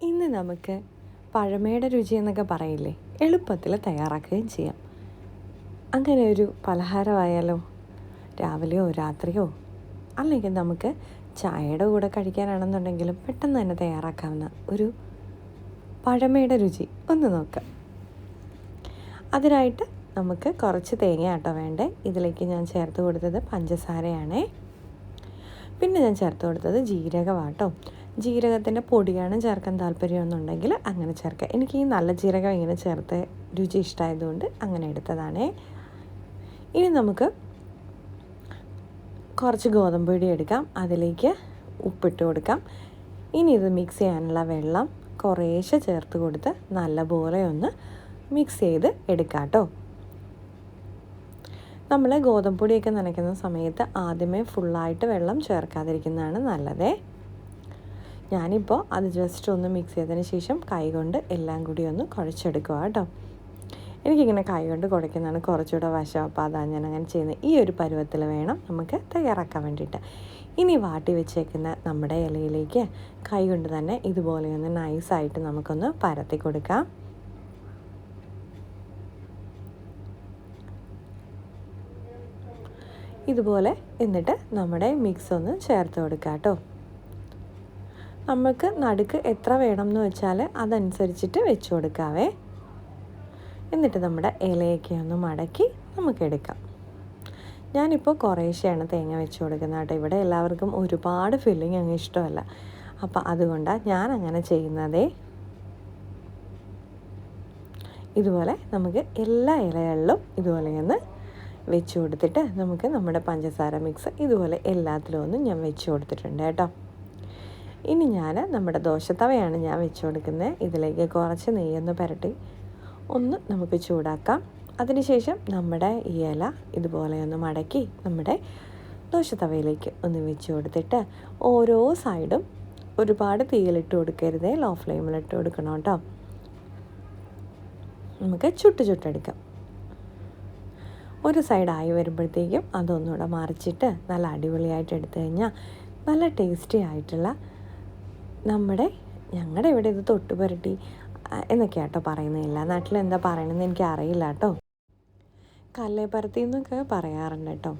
ഇന്ന് നമുക്ക് പഴമയുടെ രുചി എന്നൊക്കെ പറയില്ലേ, എളുപ്പത്തിൽ തയ്യാറാക്കുകയും ചെയ്യാം. അങ്ങനെ ഒരു പലഹാരമായാലോ, രാവിലെയോ രാത്രിയോ, അല്ലെങ്കിൽ നമുക്ക് ചായയുടെ കൂടെ കഴിക്കാനാണെന്നുണ്ടെങ്കിലും പെട്ടെന്ന് തന്നെ തയ്യാറാക്കാവുന്ന ഒരു പഴമയുടെ രുചി ഒന്ന് നോക്കാം. അതിനായിട്ട് നമുക്ക് കുറച്ച് തേങ്ങ വേണ്ടേ. ഇതിലേക്ക് ഞാൻ ചേർത്ത് കൊടുത്തത് പഞ്ചസാരയാണേ. പിന്നെ ഞാൻ ചേർത്ത് കൊടുത്തത് ജീരകമാട്ടോ. ജീരകത്തിൻ്റെ പൊടിയാണ് ചേർക്കാൻ താല്പര്യമെന്നുണ്ടെങ്കിൽ അങ്ങനെ ചേർക്കാം. എനിക്ക് ഈ നല്ല ജീരകം ഇങ്ങനെ ചേർത്ത് രുചി ഇഷ്ടമായതുകൊണ്ട് അങ്ങനെ എടുത്തതാണേ. ഇനി നമുക്ക് കുറച്ച് ഗോതമ്പ് പൊടി എടുക്കാം, അതിലേക്ക് ഉപ്പിട്ട് കൊടുക്കാം. ഇനി ഇത് മിക്സ് ചെയ്യാനുള്ള വെള്ളം കുറേശ്ശെ ചേർത്ത് കൊടുത്ത് നല്ലപോലെ ഒന്ന് മിക്സ് ചെയ്ത് എടുക്കാം കേട്ടോ. നമ്മൾ ഗോതമ്പ് പൊടിയൊക്കെ നനയ്ക്കുന്ന സമയത്ത് ആദ്യമേ ഫുള്ളായിട്ട് വെള്ളം ചേർക്കാതിരിക്കുന്നതാണ് നല്ലതേ. ഞാനിപ്പോൾ അത് ജസ്റ്റ് ഒന്ന് മിക്സ് ചെയ്തതിന് ശേഷം കൈകൊണ്ട് എല്ലാം കൂടി ഒന്ന് കുഴച്ചെടുക്കുക കേട്ടോ. എനിക്കിങ്ങനെ കൈകൊണ്ട് കുഴയ്ക്കുന്നതാണ് കുറച്ചുകൂടെ വശം, അപ്പോൾ അതാണ് ഞാൻ അങ്ങനെ ചെയ്യുന്നത്. ഈ ഒരു പരുവത്തിൽ വേണം നമുക്ക് തയ്യാറാക്കാൻ വേണ്ടിയിട്ട്. ഇനി വാട്ടി വെച്ചേക്കുന്ന നമ്മുടെ ഇലയിലേക്ക് കൈകൊണ്ട് തന്നെ ഇതുപോലെ ഒന്ന് നൈസായിട്ട് നമുക്കൊന്ന് പരത്തി കൊടുക്കാം. ഇതുപോലെ എന്നിട്ട് നമ്മുടെ മിക്സ് ഒന്ന് ചേർത്ത് കൊടുക്കാം കേട്ടോ. നമുക്ക് നടുക്ക് എത്ര വേണം എന്ന് വെച്ചാൽ അതനുസരിച്ചിട്ട് വെച്ച് കൊടുക്കാവേ. എന്നിട്ട് നമ്മുടെ ഇലയൊക്കെ ഒന്ന് മടക്കി നമുക്കെടുക്കാം. ഞാനിപ്പോൾ കുറേശ്ശെയാണ് തേങ്ങ വെച്ച് കൊടുക്കുന്നത് കേട്ടോ. ഇവിടെ എല്ലാവർക്കും ഒരുപാട് ഫില്ലിങ് അങ്ങ് ഇഷ്ടമല്ല, അപ്പോൾ അതുകൊണ്ടാണ് ഞാൻ അങ്ങനെ ചെയ്യുന്നതേ. ഇതുപോലെ നമുക്ക് എല്ലാ ഇലകളിലും ഇതുപോലെ ഒന്ന് വെച്ച് കൊടുത്തിട്ട് നമുക്ക് നമ്മുടെ പഞ്ചസാര മിക്സ് ഇതുപോലെ എല്ലാത്തിലും ഒന്നും ഞാൻ വെച്ച് കൊടുത്തിട്ടുണ്ട് കേട്ടോ. ഇനി ഞാൻ നമ്മുടെ ദോശത്തവയാണ് ഞാൻ വെച്ച് കൊടുക്കുന്നത്. ഇതിലേക്ക് കുറച്ച് നെയ്യൊന്ന് പുരട്ടി ഒന്ന് നമുക്ക് ചൂടാക്കാം. അതിനുശേഷം നമ്മുടെ ഈ ഇല ഇതുപോലെ ഒന്ന് മടക്കി നമ്മുടെ ദോശത്തവയിലേക്ക് ഒന്ന് വെച്ച് കൊടുത്തിട്ട് ഓരോ സൈഡും ഒരുപാട് തീയിലിട്ട് കൊടുക്കരുതേ, ലോ ഫ്ലെയിമിലിട്ട് കൊടുക്കണം കേട്ടോ. നമുക്ക് ചുട്ടെടുക്കാം. ഒരു സൈഡായി വരുമ്പോഴത്തേക്കും അതൊന്നുകൂടെ മറിച്ചിട്ട് നല്ല അടിപൊളിയായിട്ട് എടുത്തു കഴിഞ്ഞാൽ നല്ല ടേസ്റ്റി ആയിട്ടുള്ള ഞങ്ങളുടെ ഇവിടെ ഇത് തൊട്ട് പുരട്ടി എന്നൊക്കെയാണ് കേട്ടോ പറയുന്നത്. എല്ലാ നാട്ടിലും എന്താ പറയണമെന്ന് എനിക്ക് അറിയില്ല കേട്ടോ. കല്ലേപ്പരത്തി എന്നൊക്കെ പറയാറുണ്ട് കേട്ടോ.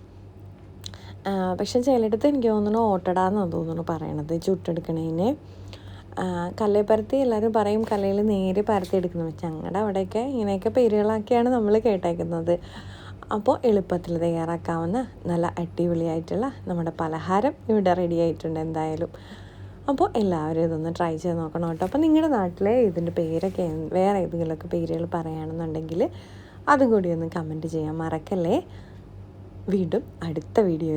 പക്ഷെ ചിലയിടത്ത് എനിക്ക് തോന്നുന്നു ഓട്ടടാന്നാണ് തോന്നുന്നു പറയണത് ചുട്ടെടുക്കണേന്. കല്ലേപ്പരത്തി എല്ലാവരും പറയും കല്ലയിൽ നേരെ പരത്തി എടുക്കുന്നത്. ഞങ്ങളുടെ അവിടെയൊക്കെ ഇങ്ങനെയൊക്കെ പേരുകളൊക്കെയാണ് നമ്മൾ കേട്ടേക്കുന്നത്. അപ്പോൾ എളുപ്പത്തിൽ തയ്യാറാക്കാവുന്ന നല്ല അടിപൊളിയായിട്ടുള്ള നമ്മുടെ പലഹാരം ഇവിടെ റെഡി ആയിട്ടുണ്ട് എന്തായാലും. അപ്പോൾ എല്ലാവരും ഇതൊന്ന് ട്രൈ ചെയ്ത് നോക്കണം കേട്ടോ. അപ്പോൾ നിങ്ങളുടെ നാട്ടിലെ ഇതിൻ്റെ പേരൊക്കെ വേറെ ഏതെങ്കിലുമൊക്കെ പേരുകൾ പറയുകയാണെന്നുണ്ടെങ്കിൽ അതും കൂടി ഒന്ന് കമൻറ്റ് ചെയ്യാൻ മറക്കല്ലേ. വീണ്ടും അടുത്ത വീഡിയോ